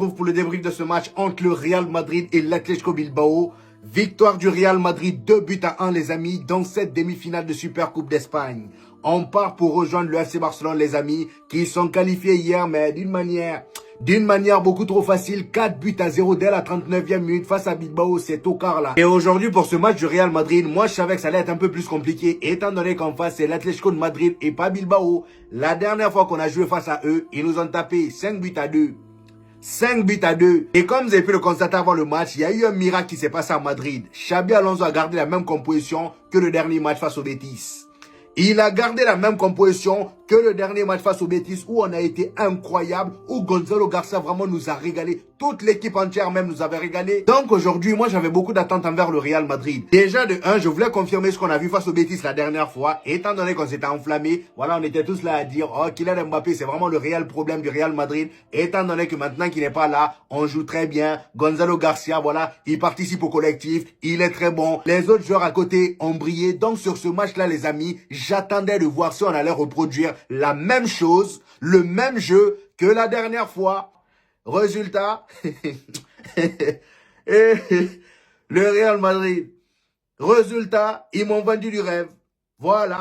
Pour le débrief de ce match entre le Real Madrid et l'Atlético Bilbao. Victoire du Real Madrid, 2-1 les amis, dans cette demi-finale de Supercoupe d'Espagne. On part pour rejoindre le FC Barcelone les amis, qui sont qualifiés hier, mais d'une manière beaucoup trop facile. 4-0 dès la 39e minute face à Bilbao, c'est au quart là. Et aujourd'hui pour ce match du Real Madrid, moi je savais que ça allait être un peu plus compliqué, étant donné qu'en face c'est l'Atlético de Madrid et pas Bilbao. La dernière fois qu'on a joué face à eux, ils nous ont tapé 5-2. 5-2. Et comme vous avez pu le constater avant le match, il y a eu un miracle qui s'est passé à Madrid. Xabi Alonso a gardé la même composition que le dernier match face au Betis. Il a gardé la même composition que le dernier match face au Betis où on a été incroyable, où Gonzalo Garcia vraiment nous a régalé. Toute l'équipe entière même nous avait régalé. Donc aujourd'hui, moi j'avais beaucoup d'attentes envers le Real Madrid. Déjà de 1, je voulais confirmer ce qu'on a vu face au Betis la dernière fois. Étant donné qu'on s'était enflammé, voilà, on était tous là à dire, oh, Kylian Mbappé, c'est vraiment le réel problème du Real Madrid. Étant donné que maintenant qu'il n'est pas là, on joue très bien. Gonzalo Garcia, voilà, il participe au collectif, il est très bon. Les autres joueurs à côté ont brillé. Donc sur ce match-là, les amis, j'attendais de voir si on allait reproduire la même chose, le même jeu que la dernière fois. Résultat, le Real Madrid. Résultat, ils m'ont vendu du rêve. Voilà.